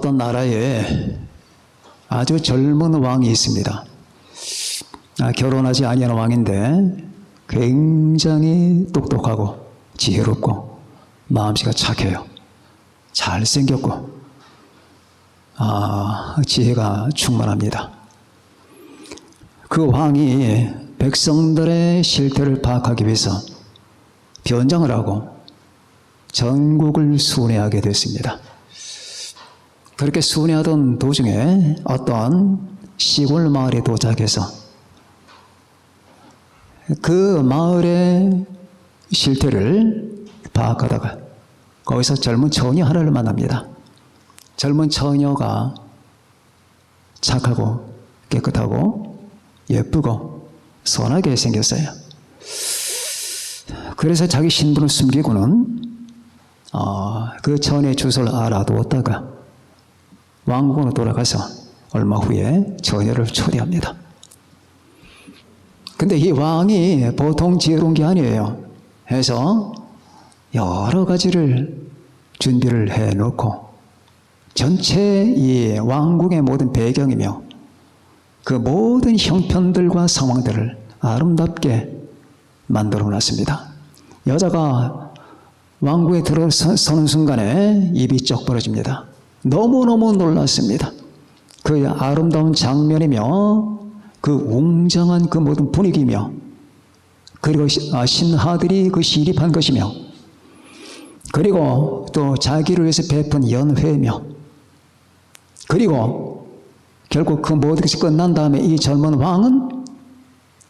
어떤 나라에 아주 젊은 왕이 있습니다. 결혼하지 아니한 왕인데 굉장히 똑똑하고 지혜롭고 마음씨가 착해요. 잘생겼고 지혜가 충만합니다. 그 왕이 백성들의 실태를 파악하기 위해서 변장을 하고 전국을 순회하게 됐습니다. 그렇게 순회하던 도중에 어떤 시골 마을에 도착해서 그 마을의 실태를 파악하다가 거기서 젊은 처녀 하나를 만납니다. 젊은 처녀가 착하고 깨끗하고 예쁘고 선하게 생겼어요. 그래서 자기 신분을 숨기고는 그 처녀의 주소를 알아두었다가 왕궁으로 돌아가서 얼마 후에 처녀를 초대합니다. 근데 이 왕이 보통 지혜로운 게 아니에요. 해서 여러 가지를 준비를 해놓고 전체 이 왕궁의 모든 배경이며 그 모든 형편들과 상황들을 아름답게 만들어 놨습니다. 여자가 왕궁에 들어서는 순간에 입이 쩍 벌어집니다. 너무너무 놀랐습니다. 그 아름다운 장면이며 그 웅장한 그 모든 분위기며 그리고 신하들이 그 시립한 것이며 그리고 또 자기를 위해서 베푼 연회며 그리고 결국 그 모든 것이 끝난 다음에 이 젊은 왕은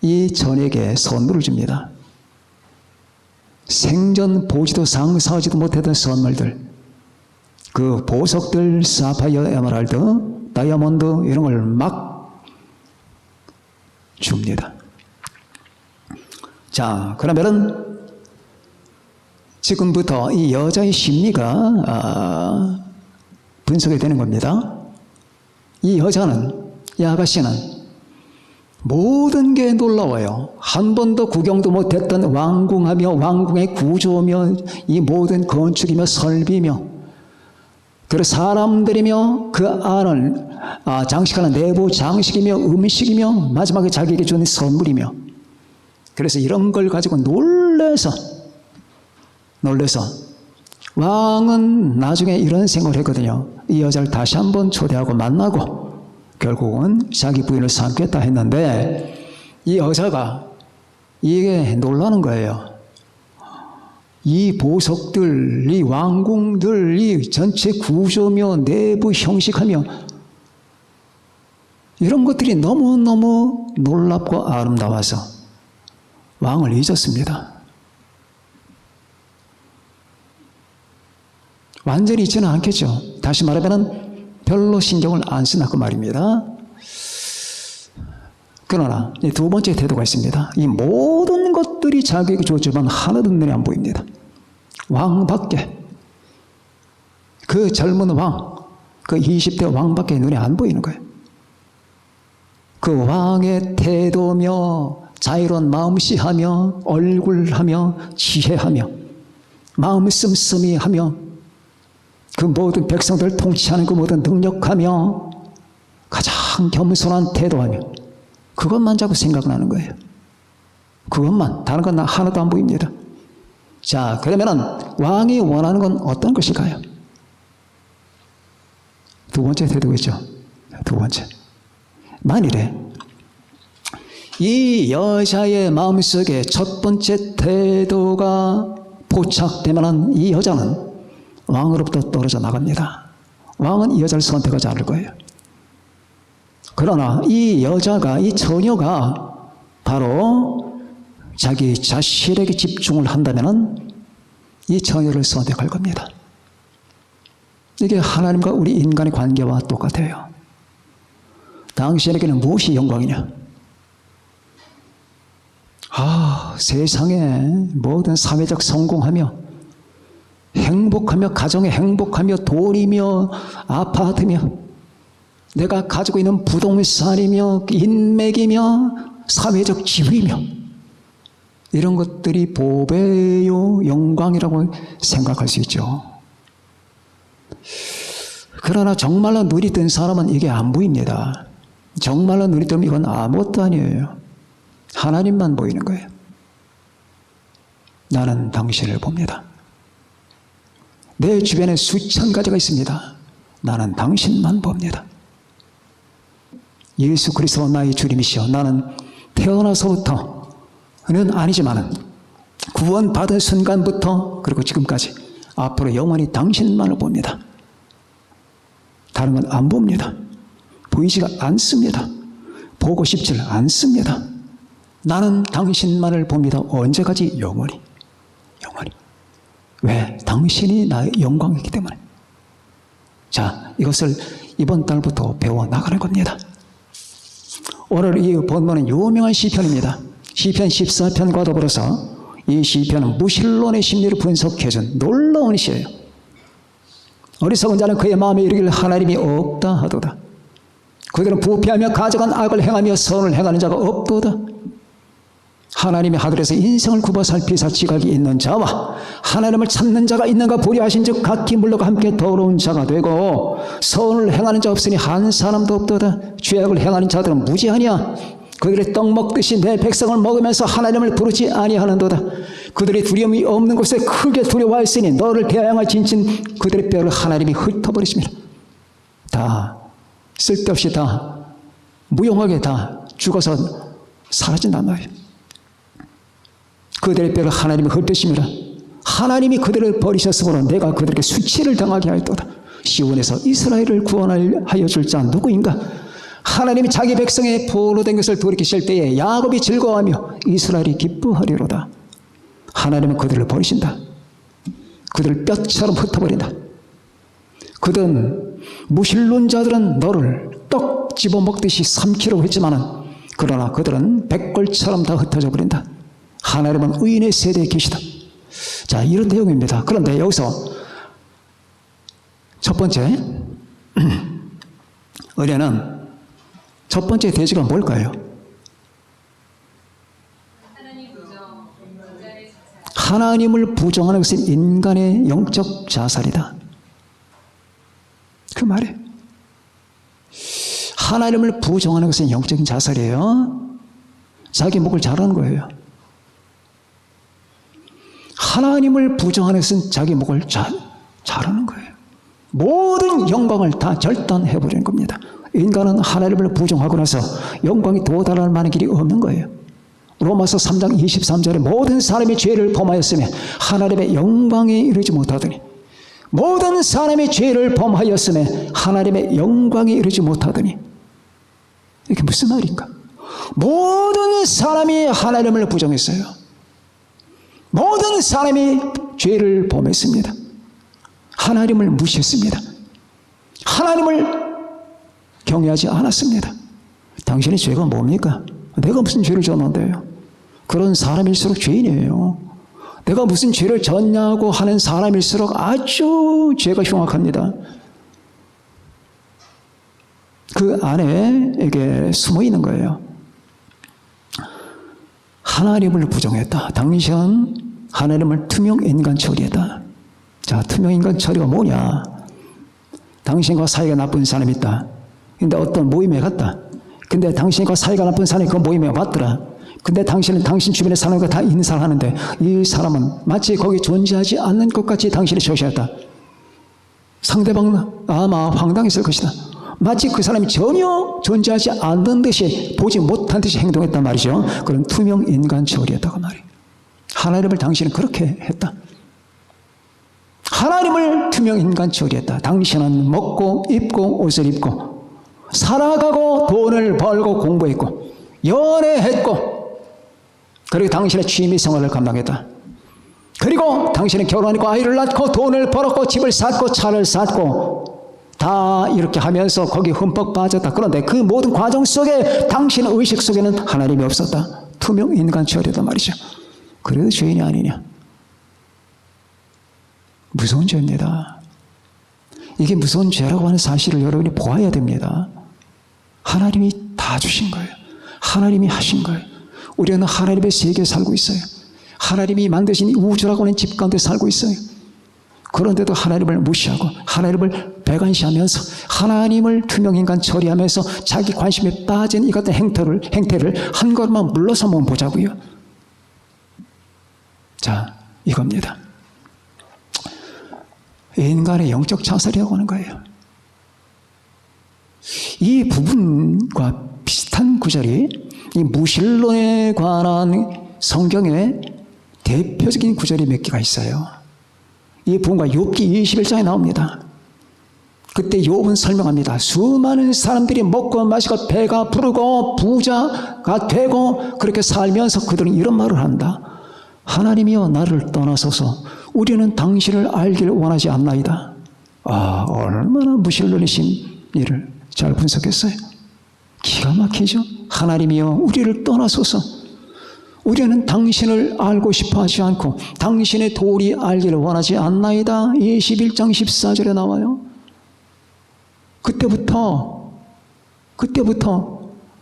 이 처녀에게 선물을 줍니다. 생전 보지도 상상하지도 못했던 선물들, 그 보석들, 사파이어, 에메랄드, 다이아몬드 이런 걸 막 줍니다. 자, 그러면은 지금부터 이 여자의 심리가 분석이 되는 겁니다. 이 여자는, 이 아가씨는 모든 게 놀라워요. 한 번도 구경도 못했던 왕궁하며 왕궁의 구조며 이 모든 건축이며 설비며 그리고 사람들이며 그 안을 장식하는 내부 장식이며 음식이며 마지막에 자기에게 주는 선물이며 그래서 이런 걸 가지고 놀래서 왕은 나중에 이런 생각을 했거든요. 이 여자를 다시 한번 초대하고 만나고 결국은 자기 부인을 삼겠다 했는데 이 여자가 이게 놀라는 거예요. 이 보석들, 이 왕궁들, 이 전체 구조며 내부 형식하며 이런 것들이 너무너무 놀랍고 아름다워서 왕을 잊었습니다. 완전히 잊지는 않겠죠. 다시 말하면 별로 신경을 안 쓰나 그 말입니다. 그러나 두 번째 태도가 있습니다. 이 모든 것들이 자기에게 좋지만 하나도 눈에 안 보입니다. 왕밖에, 그 젊은 왕, 그 20대 왕밖에 눈에 안 보이는 거예요. 그 왕의 태도며 자유로운 마음씨하며 얼굴하며 지혜하며 마음 씀씀이하며 그 모든 백성들을 통치하는 그 모든 능력하며 가장 겸손한 태도하며 그것만 자꾸 생각나는 거예요. 그것만, 다른 건 하나도 안 보입니다. 자, 그러면은 왕이 원하는 건 어떤 것일까요? 두 번째 태도겠죠. 두 번째. 만일에 이 여자의 마음속에 첫 번째 태도가 포착되면은 이 여자는 왕으로부터 떨어져 나갑니다. 왕은 이 여자를 선택하지 않을 거예요. 그러나 이 여자가, 이 처녀가 바로 자기 자신에게 집중을 한다면 이 처녀를 선택할 겁니다. 이게 하나님과 우리 인간의 관계와 똑같아요. 당신에게는 무엇이 영광이냐? 세상에 모든 사회적 성공하며 행복하며 가정에 행복하며 돈이며 아파트며 내가 가지고 있는 부동산이며 인맥이며 사회적 지위며 이런 것들이 보배요 영광이라고 생각할 수 있죠. 그러나 정말로 눈이 뜬 사람은 이게 안 보입니다. 정말로 눈이 뜨면 이건 아무것도 아니에요. 하나님만 보이는 거예요. 나는 당신을 봅니다. 내 주변에 수천 가지가 있습니다. 나는 당신만 봅니다. 예수 그리스도 나의 주님이시여, 나는 태어나서부터는 아니지만 구원받은 순간부터 그리고 지금까지 앞으로 영원히 당신만을 봅니다. 다른 건 안 봅니다. 보이지가 않습니다. 보고 싶지 않습니다. 나는 당신만을 봅니다. 언제까지? 영원히. 영원히. 왜? 당신이 나의 영광이기 때문에. 자, 이것을 이번 달부터 배워나가는 겁니다. 오늘 이 본문은 유명한 시편입니다. 시편 14편과 더불어서 이 시편은 무신론의 심리를 분석해준 놀라운 시예요. 어리석은 자는 그의 마음에 이르기를 하나님이 없다 하도다. 그들은 부패하며 가져간 악을 행하며 선을 행하는 자가 없도다. 하나님이 하늘에서 인생을 굽어 살피사 지각이 있는 자와 하나님을 찾는 자가 있는가 보려 하신즉 각기 물러가 함께 더러운 자가 되고 선을 행하는 자 없으니 한 사람도 없도다. 죄악을 행하는 자들은 무지하냐. 그들이 떡 먹듯이 내 백성을 먹으면서 하나님을 부르지 아니하는도다. 그들이 두려움이 없는 곳에 크게 두려워하였으니 너를 대항할 진친 그들의 뼈를 하나님이 흩어버리십니다. 다 쓸데없이 다 무용하게 다 죽어서 사라진단 말이에요. 그들의 뼈를 하나님이 흩으십니다. 하나님이 그들을 버리셨으므로 내가 그들에게 수치를 당하게 하였도다. 시온에서 이스라엘을 구원하여 줄 자 누구인가? 하나님이 자기 백성의 포로된 것을 돌이키실 때에 야곱이 즐거워하며 이스라엘이 기뻐하리로다. 하나님은 그들을 버리신다. 그들을 뼈처럼 흩어버린다. 그들은 무신론자들은 너를 떡 집어먹듯이 삼키려고 했지만은 그러나 그들은 백골처럼 다 흩어져 버린다. 하나님은 의인의 세대에 계시다. 자, 이런 내용입니다. 그런데 여기서 첫 번째 은혜는 첫 번째 대지가 뭘까요? 하나님을 부정하는 것은 인간의 영적 자살이다. 그 말이에요. 하나님을 부정하는 것은 영적인 자살이에요. 자기 목을 자르는 거예요. 하나님을 부정하는 것은 자기 목을 자르는 거예요. 모든 영광을 다 절단해버리는 겁니다. 인간은 하나님을 부정하고 나서 영광이 도달할 만한 길이 없는 거예요. 로마서 3장 23절에 모든 사람이 죄를 범하였으며 하나님의 영광에 이르지 못하더니 모든 사람이 죄를 범하였으며 하나님의 영광에 이르지 못하더니 이게 무슨 말인가? 모든 사람이 하나님을 부정했어요. 모든 사람이 죄를 범했습니다. 하나님을 무시했습니다. 하나님을 경외하지 않았습니다. 당신의 죄가 뭡니까? 내가 무슨 죄를 졌는데요? 그런 사람일수록 죄인이에요. 내가 무슨 죄를 졌냐고 하는 사람일수록 아주 죄가 흉악합니다. 그 안에 이게 숨어 있는 거예요. 하나님을 부정했다. 당신은 하나님을 투명인간 처리했다. 자, 투명인간 처리가 뭐냐? 당신과 사이가 나쁜 사람이 있다. 근데 어떤 모임에 갔다. 근데 당신과 사이가 나쁜 사람이 그 모임에 왔더라. 근데 당신은 당신 주변에 사람과 다 인사를 하는데 이 사람은 마치 거기 존재하지 않는 것 같이 당신을 저시했다. 상대방은 아마 황당했을 것이다. 마치 그 사람이 전혀 존재하지 않는 듯이 보지 못한 듯이 행동했단 말이죠. 그런 투명 인간 처리였다고 말이에요. 하나님을 당신은 그렇게 했다. 하나님을 투명 인간 처리했다. 당신은 먹고 입고 옷을 입고 살아가고 돈을 벌고 공부했고 연애했고 그리고 당신의 취미 생활을 감당했다. 그리고 당신은 결혼했고 아이를 낳고 돈을 벌었고 집을 샀고 차를 샀고 다 이렇게 하면서 거기 흠뻑 빠졌다. 그런데 그 모든 과정 속에 당신의 의식 속에는 하나님이 없었다. 투명 인간 처리였단 말이죠. 그래도 죄인이 아니냐. 무서운 죄입니다. 이게 무서운 죄라고 하는 사실을 여러분이 보아야 됩니다. 하나님이 다 주신 거예요. 하나님이 하신 거예요. 우리는 하나님의 세계에 살고 있어요. 하나님이 만드신 우주라고 하는 집 가운데 살고 있어요. 그런데도 하나님을 무시하고 하나님을 배관시하면서 하나님을 투명인간 처리하면서 자기 관심에 빠진 이 같은 행태를 한 걸음만 물러서 한번 보자고요. 자, 이겁니다. 인간의 영적 자살이라고 하는 거예요. 이 부분과 비슷한 구절이 이 무신론에 관한 성경의 대표적인 구절이 몇 개가 있어요. 이 부분과 욥기 21장에 나옵니다. 그때 욥은 설명합니다. 수많은 사람들이 먹고 마시고 배가 부르고 부자가 되고 그렇게 살면서 그들은 이런 말을 한다. 하나님이여 나를 떠나소서. 우리는 당신을 알기를 원하지 않나이다. 아, 얼마나 무신론이신 이를 잘 분석했어요. 기가 막히죠. 하나님이여 우리를 떠나소서. 우리는 당신을 알고 싶어 하지 않고 당신의 도리 알기를 원하지 않나이다. 21장 14절에 나와요. 그때부터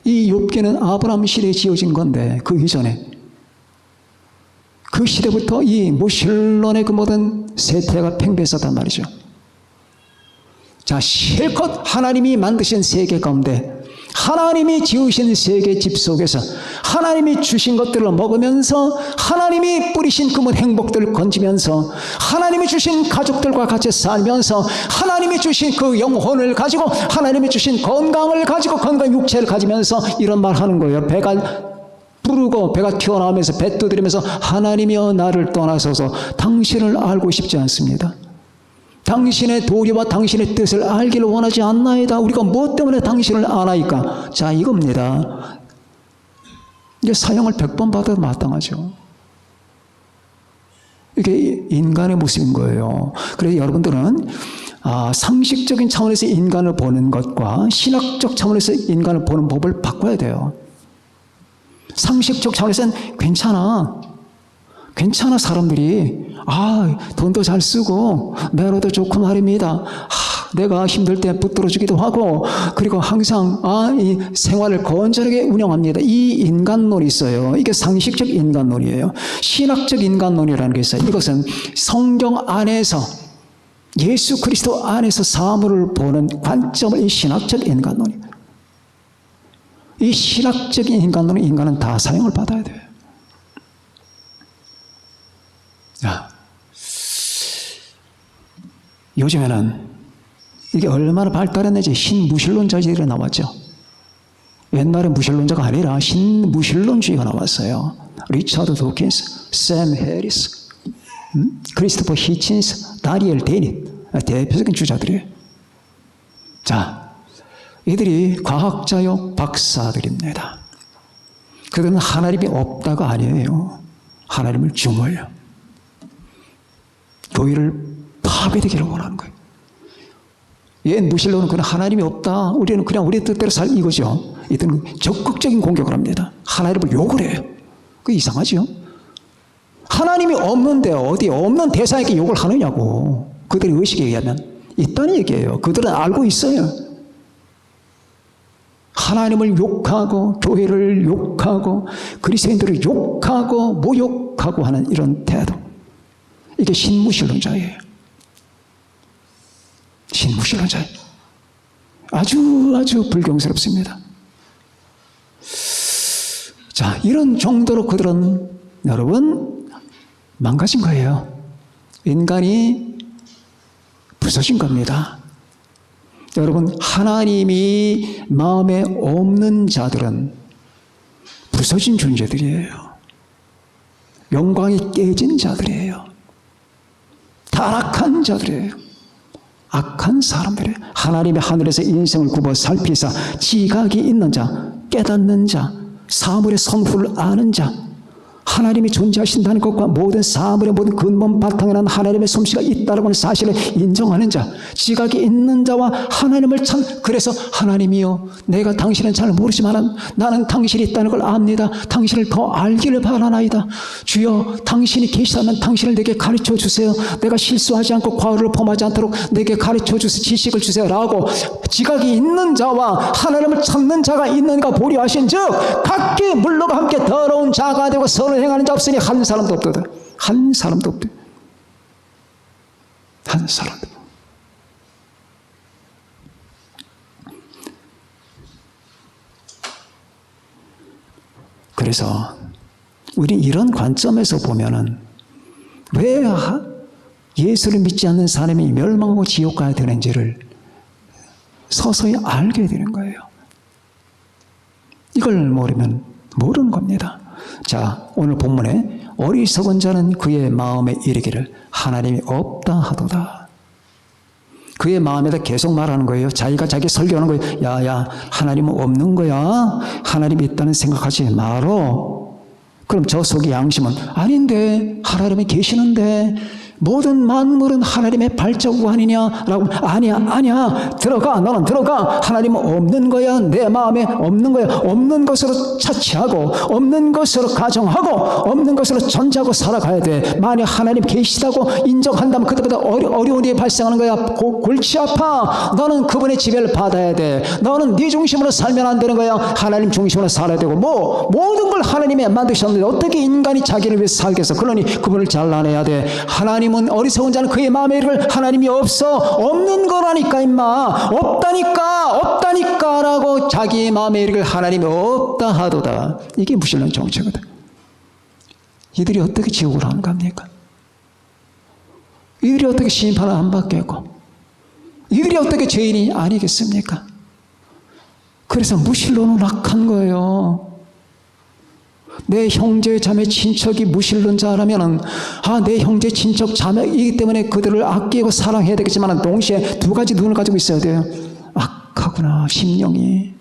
이 욥기는 아브라함 시대에 지어진 건데 그 이전에 그 시대부터 이 무신론의 그 모든 세태가 팽배했었단 말이죠. 자, 실컷 하나님이 만드신 세계 가운데 하나님이 지으신 세계 집 속에서 하나님이 주신 것들을 먹으면서 하나님이 뿌리신 그 모든 행복들을 건지면서 하나님이 주신 가족들과 같이 살면서 하나님이 주신 그 영혼을 가지고 하나님이 주신 건강을 가지고 건강 육체를 가지면서 이런 말 하는 거예요. 배가 부르고 배가 튀어나오면서 배 두드리면서 하나님이여 나를 떠나소서. 당신을 알고 싶지 않습니다. 당신의 도리와 당신의 뜻을 알기를 원하지 않나이다. 우리가 무엇 때문에 당신을 아나이까? 자, 이겁니다. 이게 사형을 100번 받아도 마땅하죠. 이게 인간의 모습인 거예요. 그래서 여러분들은 상식적인 차원에서 인간을 보는 것과 신학적 차원에서 인간을 보는 법을 바꿔야 돼요. 상식적 차원에서는 괜찮아 사람들이 돈도 잘 쓰고 매너도 좋고 말입니다. 내가 힘들 때 붙들어주기도 하고 그리고 항상 이 생활을 건전하게 운영합니다. 이 인간론이 있어요. 이게 상식적 인간론이에요. 신학적 인간론이라는 게 있어요. 이것은 성경 안에서 예수 그리스도 안에서 사물을 보는 관점을 이 신학적 인간론이에요. 이 신학적인 인간론은 인간은 다 사형을 받아야 돼요. 자, 요즘에는 이게 얼마나 발달했는지 신무신론자들이 나왔죠. 옛날에 무신론자가 아니라 신무신론주의가 나왔어요. 리차드 도킨스, 샘 해리스, 크리스토퍼 히친스, 다니엘 데닛 대표적인 주자들이에요. 자, 이들이 과학자요 박사들입니다. 그들은 하나님이 없다가 아니에요. 하나님을 중얼요. 교회를 파괴되기를 원하는 거예요. 옛 무신론은 그냥 하나님이 없다. 우리는 그냥 우리 뜻대로 살 이거죠. 이들은 적극적인 공격을 합니다. 하나님을 욕을 해요. 그게 이상하죠. 하나님이 없는데 어디 없는 대상에게 욕을 하느냐고. 그들의 의식에 의하면 있다는 얘기예요. 그들은 알고 있어요. 하나님을 욕하고 교회를 욕하고 그리스도인들을 욕하고 모욕하고 하는 이런 태도. 이게 신무신론자예요. 신무신론자예요. 아주 불경스럽습니다. 자, 이런 정도로 그들은 여러분 망가진 거예요. 인간이 부서진 겁니다. 여러분, 하나님이 마음에 없는 자들은 부서진 존재들이에요. 영광이 깨진 자들이에요. 타락한 자들이에요. 악한 사람들이에요. 하나님의 하늘에서 인생을 굽어 살피사 지각이 있는 자, 깨닫는 자, 사물의 선후를 아는 자, 하나님이 존재하신다는 것과 모든 사물의 모든 근본 바탕에 난 하나님의 솜씨가 있다는 사실을 인정하는 자, 지각이 있는 자와 하나님을 그래서 하나님이여 내가 당신은 잘 모르지만 나는 당신이 있다는 걸 압니다. 당신을 더 알기를 바라나이다. 주여 당신이 계시다면 당신을 내게 가르쳐 주세요. 내가 실수하지 않고 과오를 범하지 않도록 내게 가르쳐 주세요. 지식을 주세요. 라고 지각이 있는 자와 하나님을 찾는 자가 있는가 보려 하신 즉 각기 물러가 함께 더러운 자가 되고 선을 행하는 자 없으니 한 사람도 없도다. 한 사람도 없다. 한 사람. 그래서 우리 이런 관점에서 보면은 왜 예수를 믿지 않는 사람이 멸망하고 지옥 가야 되는지를 서서히 알게 되는 거예요. 이걸 모르면 모르는 겁니다. 자, 오늘 본문에 어리석은 자는 그의 마음에 이르기를 하나님이 없다 하도다. 그의 마음에다 계속 말하는 거예요. 자기가 자기 설교하는 거예요. 야야, 하나님은 없는 거야. 하나님이 있다는 생각하지 말어. 그럼 저 속의 양심은 아닌데 하나님이 계시는데 모든 만물은 하나님의 발자국 아니냐라고. 아니야 들어가. 너는 들어가. 하나님은 없는 거야. 내 마음에 없는 거야. 없는 것으로 차치하고 없는 것으로 가정하고 없는 것으로 전제하고 살아가야 돼. 만약 하나님 계시다고 인정한다면 그때보다 어려운 일이 발생하는 거야. 골치 아파. 너는 그분의 지배를 받아야 돼. 너는 네 중심으로 살면 안 되는 거야. 하나님 중심으로 살아야 되고 모든 걸 하나님이 만드셨는데 어떻게 인간이 자기를 위해서 살겠어. 그러니 그분을 잘라내야 돼. 하나님은 어리석은 자는 그의 마음에 이르기를 하나님이 없는 거라니까 임마. 없다니까 라고 자기의 마음에 이르기를 하나님이 없다 하도다. 이게 무신론 정체거든. 이들이 어떻게 지옥을 하는 겁니까? 이들이 어떻게 심판을 안 받겠고 이들이 어떻게 죄인이 아니겠습니까? 그래서 무신론은 악한 거예요. 내 형제 자매 친척이 무신론자라면은 내 형제 친척 자매이기 때문에 그들을 아끼고 사랑해야 되겠지만 동시에 두 가지 눈을 가지고 있어야 돼요. 악하구나. 심령이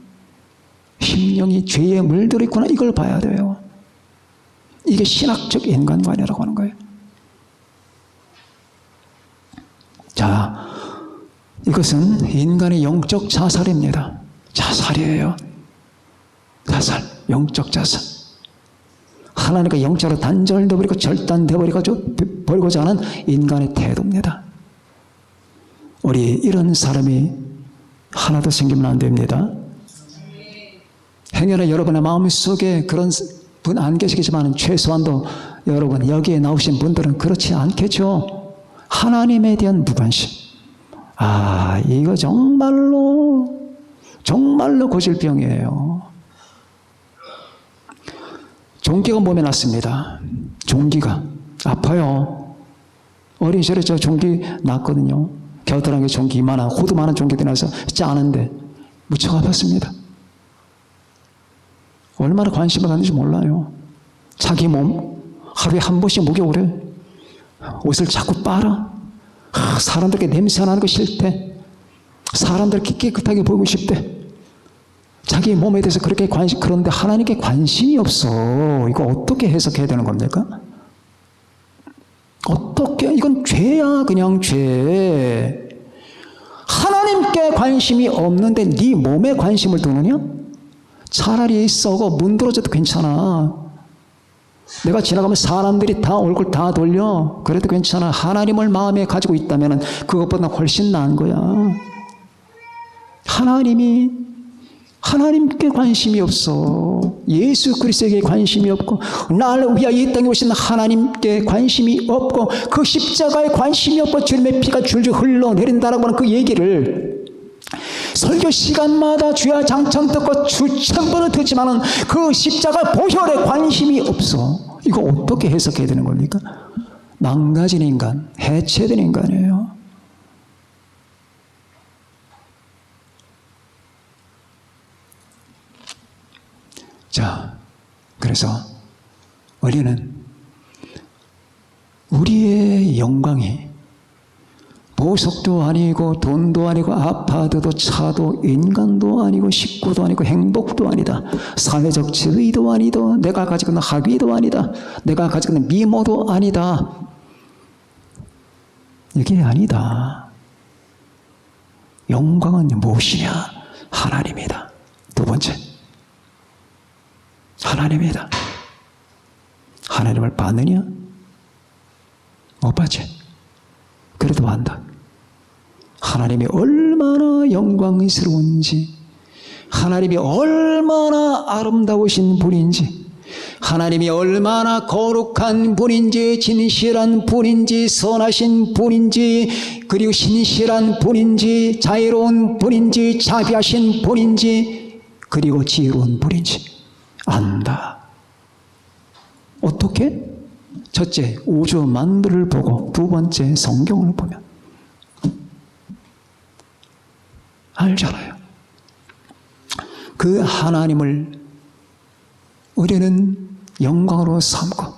죄에 물들어 있구나. 이걸 봐야 돼요. 이게 신학적 인간관이라고 하는 거예요. 자, 이것은 인간의 영적 자살입니다. 자살이에요. 자살, 영적 자살. 하나님과 영적으로 단절되어버리고 절단되어버리고자 하는 인간의 태도입니다. 우리 이런 사람이 하나도 생기면 안 됩니다. 행여나 여러분의 마음속에 그런 분 안 계시겠지만 최소한도 여러분 여기에 나오신 분들은 그렇지 않겠죠. 하나님에 대한 무관심. 이거 정말로 고질병이에요. 종기가 몸에 났습니다. 종기가 아파요. 어린 시절에 저 종기 났거든요. 겨드랑이 종기 이만한 호두만한 종기가 나서 짜는데 무척 아팠습니다. 얼마나 관심을 갖는지 몰라요. 자기 몸 하루에 한 번씩 목욕을 해. 옷을 자꾸 빨아. 사람들에게 냄새 나는 거 싫대. 사람들에게 깨끗하게 보이고 싶대. 자기 몸에 대해서 그렇게 그런데 하나님께 관심이 없어. 이거 어떻게 해석해야 되는 겁니까? 이건 죄야. 그냥 죄. 하나님께 관심이 없는데 네 몸에 관심을 두느냐? 차라리 썩어 문드러져도 괜찮아. 내가 지나가면 사람들이 다 얼굴 다 돌려. 그래도 괜찮아. 하나님을 마음에 가지고 있다면 그것보다 훨씬 나은 거야. 하나님께 관심이 없어. 예수 그리스도에게 관심이 없고 나를 위하여 이 땅에 오신 하나님께 관심이 없고 그 십자가에 관심이 없고 주님의 피가 줄줄 흘러내린다라고 하는 그 얘기를 설교 시간마다 주야 장천 듣고 수천 번을 듣지만은 그 십자가 보혈에 관심이 없어. 이거 어떻게 해석해야 되는 겁니까? 망가진 인간, 해체된 인간이에요. 자, 그래서 우리는 우리의 영광이 보석도 아니고 돈도 아니고 아파트도 차도 인간도 아니고 식구도 아니고 행복도 아니다. 사회적 지위도 아니다. 내가 가지고 있는 학위도 아니다. 내가 가지고 있는 미모도 아니다. 이게 아니다. 영광은 무엇이냐? 하나님이다. 두 번째, 하나님이다. 하나님을 받느냐? 못 받지. 그래도 안다. 하나님이 얼마나 영광스러운지, 하나님이 얼마나 아름다우신 분인지, 하나님이 얼마나 거룩한 분인지, 진실한 분인지, 선하신 분인지, 그리고 신실한 분인지, 자유로운 분인지, 자비하신 분인지, 그리고 지혜로운 분인지 안다. 어떻게? 첫째, 우주 만물을 보고, 두 번째, 성경을 보면 알잖아요. 그 하나님을 우리는 영광으로 삼고,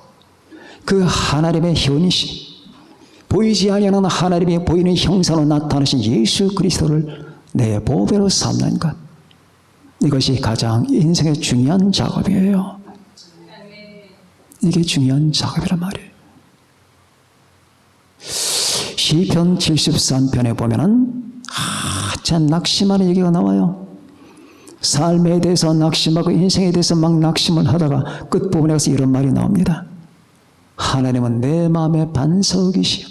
그 하나님의 현실, 보이지 아니하는 하나님이 보이는 형상으로 나타나신 예수 그리스도를 내 보배로 삼는 것, 이것이 가장 인생의 중요한 작업이에요. 이게 중요한 작업이란 말이에요. 시편 73편에 보면은 참 낙심하는 얘기가 나와요. 삶에 대해서 낙심하고 인생에 대해서 막 낙심을 하다가 끝부분에 가서 이런 말이 나옵니다. 하나님은 내 마음의 반석이시요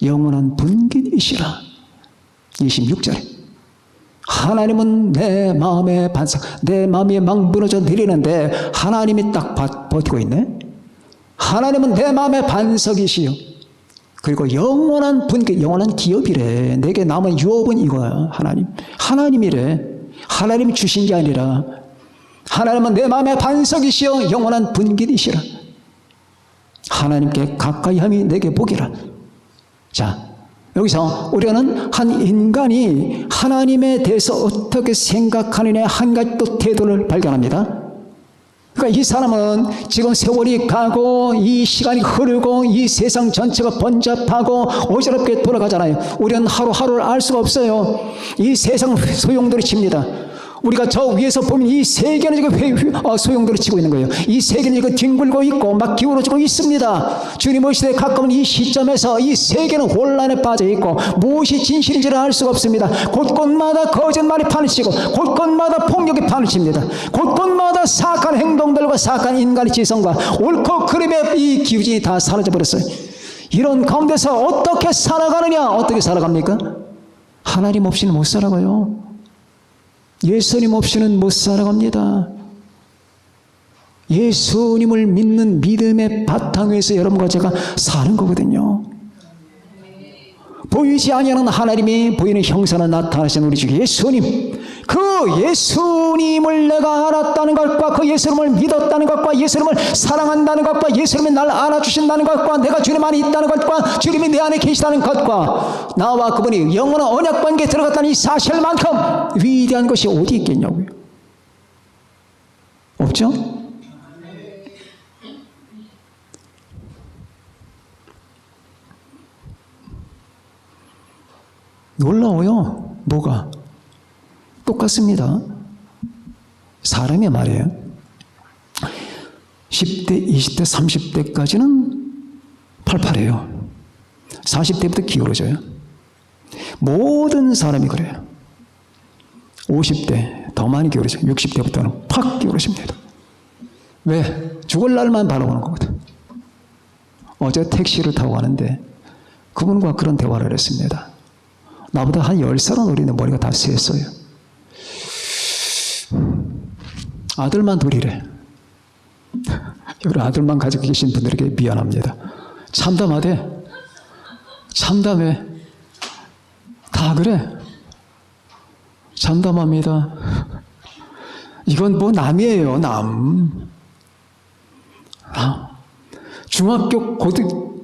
영원한 분깃이시라. 26절에 하나님은 내 마음의 반석, 내 마음이 막 무너져 내리는데 하나님이 딱 버티고 있네. 하나님은 내 마음의 반석이시요, 그리고 영원한 분깃, 영원한 기업이래. 내게 남은 유업은 이거야. 하나님이래. 하나님이 주신 게 아니라 하나님은 내 마음의 반석이시여 영원한 분깃이시라. 하나님께 가까이 함이 내게 복이라. 자, 여기서 우리는 한 인간이 하나님에 대해서 어떻게 생각하느냐 한 가지 또 태도를 발견합니다. 그러니까 이 사람은 지금 세월이 가고 이 시간이 흐르고 이 세상 전체가 번잡하고 어지럽게 돌아가잖아요. 우리는 하루하루를 알 수가 없어요. 이 세상 소용돌이 칩니다. 우리가 저 위에서 보면 이 세계는 지금 소용돌이 치고 있는 거예요. 이 세계는 지금 뒹굴고 있고 막 기울어지고 있습니다. 주님 오시되 가까운 이 시점에서 이 세계는 혼란에 빠져 있고 무엇이 진실인지를 알 수가 없습니다. 곳곳마다 거짓말이 판을 치고 곳곳마다 폭력이 판을 칩니다. 곳곳마다 사악한 행동들과 사악한 인간의 지성과 옳고 그름의 이 기우진이 다 사라져버렸어요. 이런 가운데서 어떻게 살아가느냐? 어떻게 살아갑니까? 하나님 없이는 못 살아가요. 예수님 없이는 못 살아갑니다. 예수님을 믿는 믿음의 바탕 위에서 여러분과 제가 사는 거거든요. 보이지 아니하는 하나님이 보이는 형상으로 나타나신 우리 주 예수님, 그 예수님을 내가 알았다는 것과 그 예수님을 믿었다는 것과 예수님을 사랑한다는 것과 예수님이 나를 알아주신다는 것과 내가 주님 안에 있다는 것과 주님이 내 안에 계시다는 것과 나와 그분이 영원한 언약 관계에 들어갔다는 이 사실만큼 위대한 것이 어디 있겠냐고요. 없죠? 놀라워요. 뭐가? 똑같습니다. 사람이 말이에요. 10대, 20대, 30대까지는 팔팔해요. 40대부터 기울어져요. 모든 사람이 그래요. 50대 더 많이 기울어져요. 60대부터는 팍 기울어집니다. 왜? 죽을 날만 바라보는 거거든. 어제 택시를 타고 가는데 그분과 그런 대화를 했습니다. 나보다 한 10살은 어린데 머리가 다 쇠했어요. 아들만 둘이래. 여러 아들만 가지고 계신 분들에게 미안합니다. 참담하대. 참담해. 다 그래. 참담합니다. 이건 뭐 남이에요, 남. 중학교,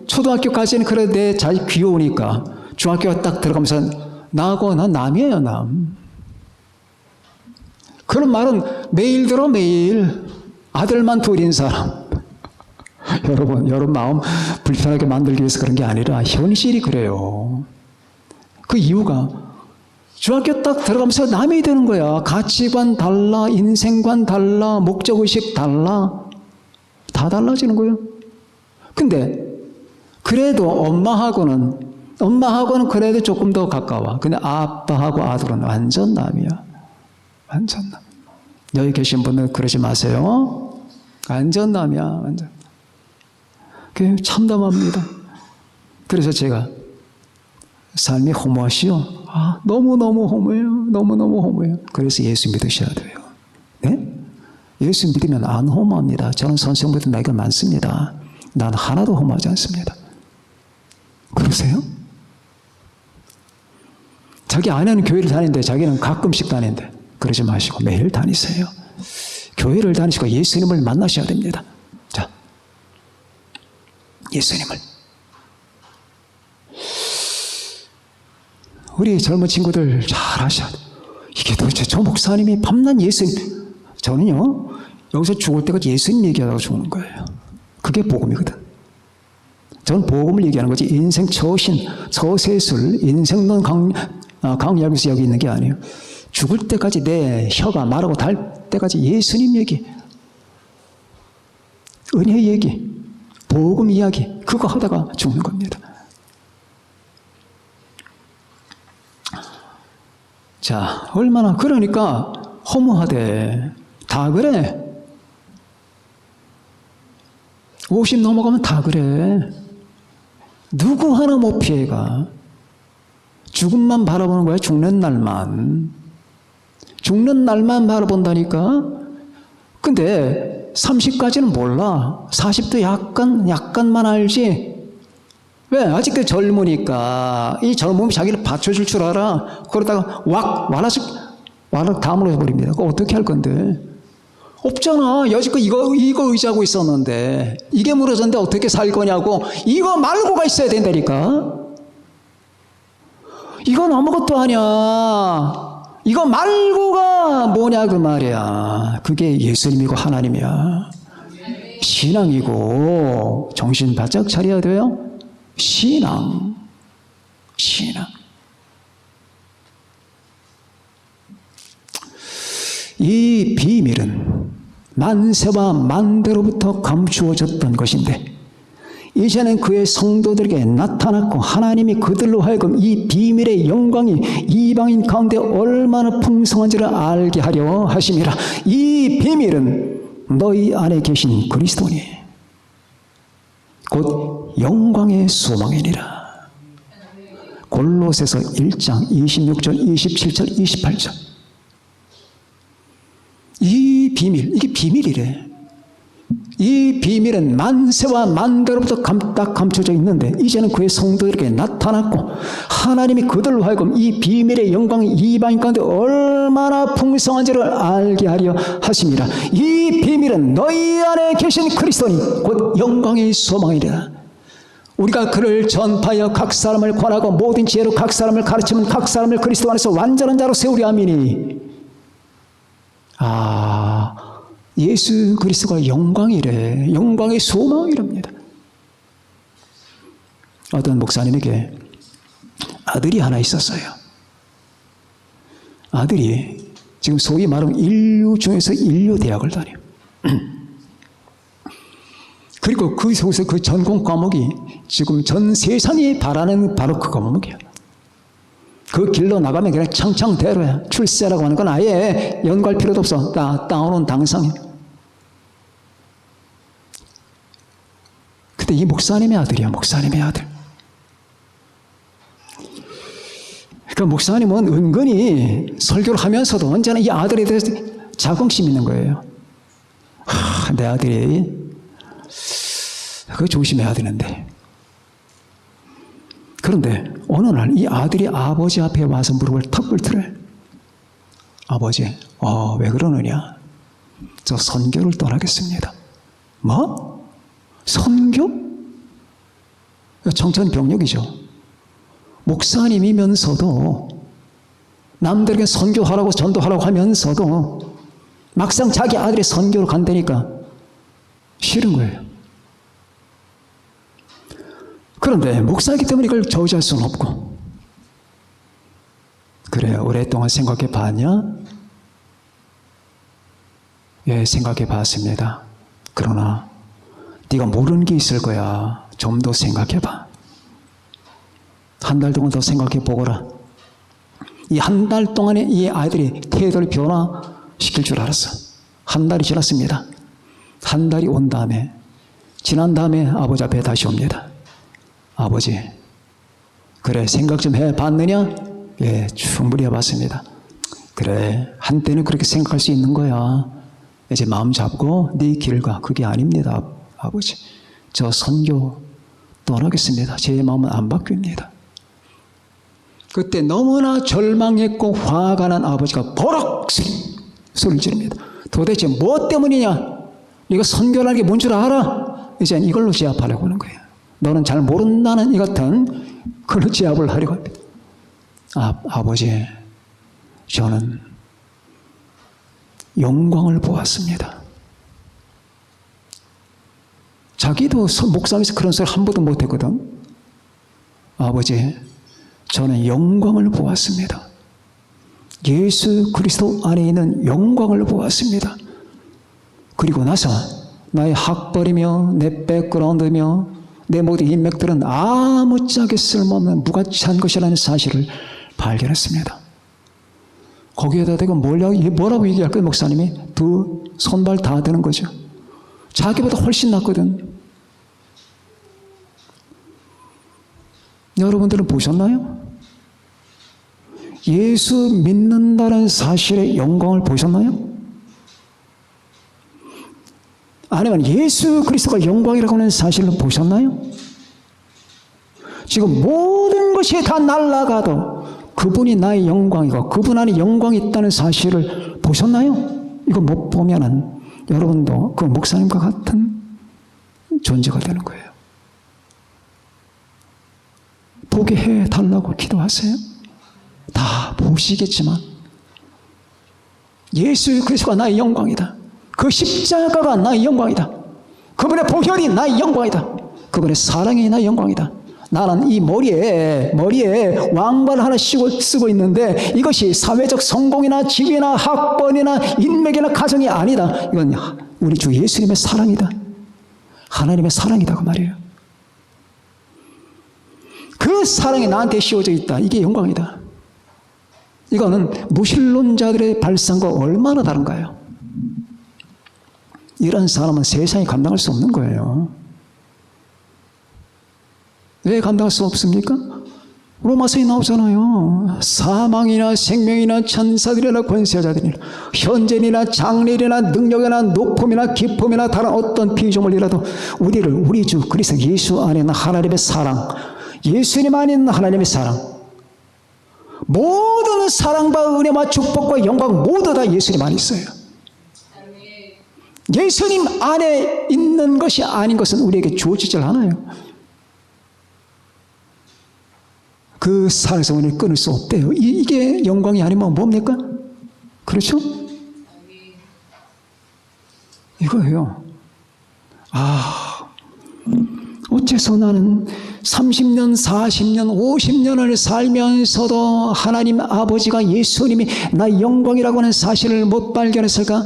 초등학교까지는 그래 내 자식 귀여우니까 중학교가 딱 들어가면서 나하고 난 남이에요, 남. 그런 말은 매일 들어, 매일. 아들만 둘인 사람. 여러분 마음 불편하게 만들기 위해서 그런 게 아니라 현실이 그래요. 그 이유가 중학교 딱 들어가면서 남이 되는 거야. 가치관 달라, 인생관 달라, 목적의식 달라. 다 달라지는 거예요. 근데 그래도 엄마하고는 그래도 조금 더 가까워. 근데 아빠하고 아들은 완전 남이야. 완전 남. 여기 계신 분들 그러지 마세요. 완전 남이야. 완전. 그게 참담합니다. 그래서 제가 삶이 허무하시오. 너무너무 허무해요. 너무너무 허무해요. 그래서 예수 믿으셔야 돼요. 네? 예수 믿으면 안 허무합니다. 저는 선생님보다 나이가 많습니다. 난 하나도 허무하지 않습니다. 그러세요? 자기 아내는 교회를 다니는데 자기는 가끔씩 다니는데 그러지 마시고 매일 다니세요. 교회를 다니시고 예수님을 만나셔야 됩니다. 자, 예수님을. 우리 젊은 친구들 잘 아셔야 돼요. 이게 도대체 저 목사님이 밤낮 예수님, 저는요 여기서 죽을 때까지 예수님 얘기하다가 죽는 거예요. 그게 복음이거든. 저는 복음을 얘기하는 거지 인생 처신, 처세술, 인생론 강의하면서 여기 있는 게 아니에요. 죽을 때까지 내 혀가 마르고 닳을 때까지 예수님 얘기, 은혜 얘기, 복음 이야기 그거 하다가 죽는 겁니다. 자, 얼마나 그러니까 허무하대. 다 그래. 50 넘어가면 다 그래. 누구 하나 못 피해가. 죽음만 바라보는 거야. 죽는 날만. 죽는 날만 바라본다니까. 근데 30까지는 몰라. 40도 약간만 알지. 왜? 아직도 젊으니까 이 젊음이 자기를 받쳐줄 줄 알아. 그러다가 와락 다 무너져버립니다. 그거 어떻게 할 건데? 없잖아. 여지껏 이거 의지하고 있었는데 이게 무너졌는데 어떻게 살 거냐고. 이거 말고가 있어야 된다니까. 이건 아무것도 아니야. 이거 말고가 뭐냐 그 말이야. 그게 예수님이고 하나님이야. 신앙이고 정신 바짝 차려야 돼요. 신앙. 이 비밀은 만세와 만대로부터 감추어졌던 것인데 이제는 그의 성도들에게 나타났고 하나님이 그들로 하여금 이 비밀의 영광이 이방인 가운데 얼마나 풍성한지를 알게 하려 하심이라. 이 비밀은 너희 안에 계신 그리스도니 곧 영광의 소망이니라. 골로새서 1장 26절 27절 28절. 이 비밀, 이게 비밀이래. 이 비밀은 만세와 만대로부터 딱 감춰져 있는데 이제는 그의 성도들에게 나타났고 하나님이 그들로 하여금 이 비밀의 영광이 이방인 가운데 얼마나 풍성한지를 알게 하려 하심이라. 이 비밀은 너희 안에 계신 그리스도니 곧 영광의 소망이라. 우리가 그를 전파하여 각 사람을 권하고 모든 지혜로 각 사람을 가르치면 각 사람을 그리스도 안에서 완전한 자로 세우리. 아미니. 예수 그리스도가 영광이래. 영광의 소망이랍니다. 어떤 목사님에게 아들이 하나 있었어요. 아들이 지금 소위 말하면 인류 중에서 인류 대학을 다녀요. 그리고 그 속에서 그 전공 과목이 지금 전 세상이 바라는 바로 그 과목이에요. 그 길로 나가면 그냥 창창대로야. 출세라고 하는 건 아예 연구할 필요도 없어. 따오는 당상이야. 근데 이 목사님의 아들이야. 목사님의 아들. 그 목사님은 은근히 설교를 하면서도 언제나 이 아들에 대해서 자긍심 있는 거예요. 내 아들이 그거 조심해야 되는데. 그런데 어느 날 이 아들이 아버지 앞에 와서 무릎을 턱 꿇더래. 아버지, 왜 그러느냐? 저 선교를 떠나겠습니다. 뭐? 선교? 청천벽력이죠. 목사님이면서도 남들에게 선교하라고 전도하라고 하면서도 막상 자기 아들이 선교를 간다니까 싫은 거예요. 그런데 목사이기 때문에 이걸 저지할 수는 없고. 그래, 오랫동안 생각해 봤냐? 예, 생각해 봤습니다. 그러나 네가 모르는 게 있을 거야. 좀 더 생각해 봐. 한 달 동안 더 생각해 보거라. 이 한 달 동안에 이 아이들이 태도를 변화시킬 줄 알았어. 한 달이 지났습니다. 한 달이 온 다음에, 지난 다음에 아버지 앞에 다시 옵니다. 아버지, 그래, 생각 좀 해봤느냐? 예, 충분히 해봤습니다. 그래, 한때는 그렇게 생각할 수 있는 거야. 이제 마음 잡고 네 길가. 그게 아닙니다, 아버지. 저 선교 떠나겠습니다. 제 마음은 안 바뀝니다. 그때 너무나 절망했고 화가 난 아버지가 버럭 소리를 지릅니다. 도대체 뭐 때문이냐? 네가 선교라는 게 뭔 줄 알아? 이제 이걸로 제압하려고 하는 거예요. 너는 잘 모른다는 이 같은 그런 제압을 하려고 합니다. 아버지, 저는 영광을 보았습니다. 자기도 목상에서 그런 소리 한 번도 못했거든. 아버지, 저는 영광을 보았습니다. 예수 그리스도 안에 있는 영광을 보았습니다. 그리고 나서 나의 학벌이며 내 백그라운드며 내 모든 인맥들은 아무짝에 쓸모없는 무가치한 것이라는 사실을 발견했습니다. 거기에다 대고 뭐라고 얘기할까요? 목사님이 두 손발 다 드는 거죠. 자기보다 훨씬 낫거든. 여러분들은 보셨나요? 예수 믿는다는 사실의 영광을 보셨나요? 아니면 예수 그리스도가 영광이라고 하는 사실을 보셨나요? 지금 모든 것이 다 날아가도 그분이 나의 영광이고 그분 안에 영광이 있다는 사실을 보셨나요? 이거 못 보면은 여러분도 그 목사님과 같은 존재가 되는 거예요. 보게 해달라고 기도하세요. 다 보시겠지만 예수 그리스도가 나의 영광이다. 그 십자가가 나의 영광이다. 그분의 보혈이 나의 영광이다. 그분의 사랑이 나의 영광이다. 나는 이 머리에 왕관 하나 쓰고 있는데 이것이 사회적 성공이나 지위나 학번이나 인맥이나 가정이 아니다. 이건 우리 주 예수님의 사랑이다. 하나님의 사랑이다 그 말이에요. 그 사랑이 나한테 씌워져 있다. 이게 영광이다. 이거는 무신론자들의 발상과 얼마나 다른가요? 이런 사람은 세상이 감당할 수 없는 거예요. 왜 감당할 수 없습니까? 로마서에 나오잖아요. 사망이나 생명이나 천사들이나 권세자들이나 현재이나 장래이나 능력이나 높음이나 깊음이나 다른 어떤 피조물이라도 우리 주 그리스도 예수 안에 있는 하나님의 사랑, 예수님 안에 있는 하나님의 사랑, 모든 사랑과 은혜와 축복과 영광 모두 다 예수님 안에 있어요. 예수님 안에 있는 것이 아닌 것은 우리에게 주어지질 않아요. 그 사랑에서 우리를 끊을 수 없대요. 이게 영광이 아니면 뭡니까? 그렇죠? 이거예요. 어째서 나는 30년, 40년, 50년을 살면서도 하나님 아버지가 예수님이 나의 영광이라고 하는 사실을 못 발견했을까?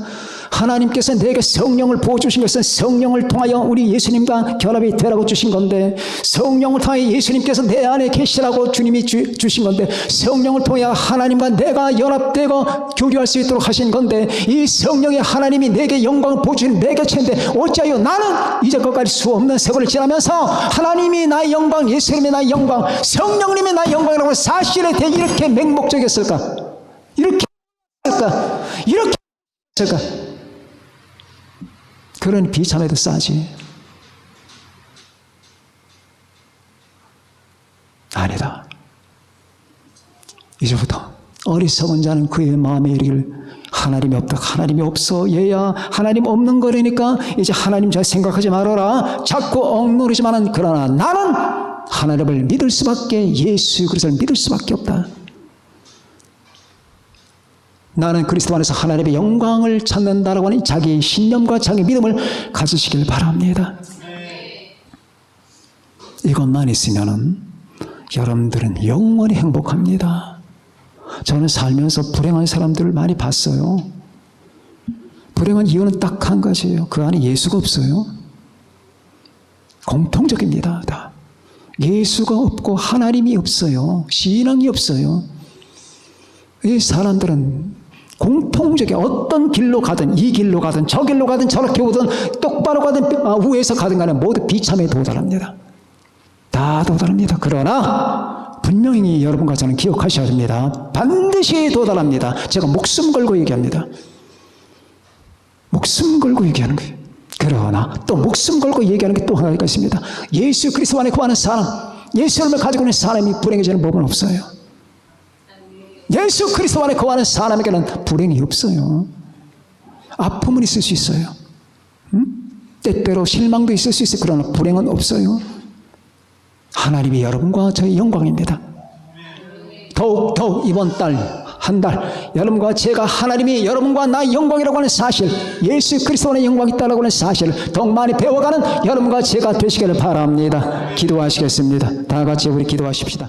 하나님께서 내게 성령을 부어주신 것은 성령을 통하여 우리 예수님과 결합이 되라고 주신 건데, 성령을 통하여 예수님께서 내 안에 계시라고 주님이 주신 건데, 성령을 통하여 하나님과 내가 연합되고 교류할 수 있도록 하신 건데, 이 성령의 하나님이 내게 영광을 부어주신 내 곁인데 어찌하여 나는 이제까지 수 없는 세월을 지나면서 하나님이 나의 영광, 예수님이 나의 영광, 성령님이 나의 영광이라고 사실에 대해 이렇게 맹목적이었을까? 이렇게 했을까? 그런 비참해도 싸지. 아니다. 이제부터 어리석은 자는 그의 마음에 이르기를 하나님이 없다. 하나님이 없어. 얘야 하나님 없는 거라니까 이제 하나님 잘 생각하지 말아라. 자꾸 억누르지만은 그러나 나는 하나님을 믿을 수밖에, 예수 그리스도를 믿을 수밖에 없다. 나는 그리스도 안에서 하나님의 영광을 찾는다라고 하는 자기의 신념과 자기의 믿음을 가지시길 바랍니다. 이것만 있으면은 여러분들은 영원히 행복합니다. 저는 살면서 불행한 사람들을 많이 봤어요. 불행한 이유는 딱 한 가지예요. 그 안에 예수가 없어요. 공통적입니다. 다. 예수가 없고 하나님이 없어요. 신앙이 없어요. 이 사람들은 공통적인 어떤 길로 가든, 이 길로 가든 저 길로 가든 저렇게 오든 똑바로 가든 우에서 가든 간에 모두 비참에 도달합니다. 다 도달합니다. 그러나 분명히 여러분과 저는 기억하셔야 됩니다. 반드시 도달합니다. 제가 목숨 걸고 얘기합니다. 목숨 걸고 얘기하는 거예요. 그러나 또 목숨 걸고 얘기하는 게 또 하나가 있습니다. 예수 그리스도 안에 거하는 사람, 예수 이름을 가지고 있는 사람이 불행해지는 법은 없어요. 예수 그리스도 안에 거하는 사람에게는 불행이 없어요. 아픔은 있을 수 있어요. 때때로 실망도 있을 수 있어요. 그러나 불행은 없어요. 하나님이 여러분과 저의 영광입니다. 더욱 이번 달, 한 달, 여러분과 제가 하나님이 여러분과 나의 영광이라고 하는 사실, 예수 그리스도의 영광이 있다고 하는 사실을 더욱 많이 배워가는 여러분과 제가 되시기를 바랍니다. 기도하시겠습니다. 다 같이 우리 기도하십시다.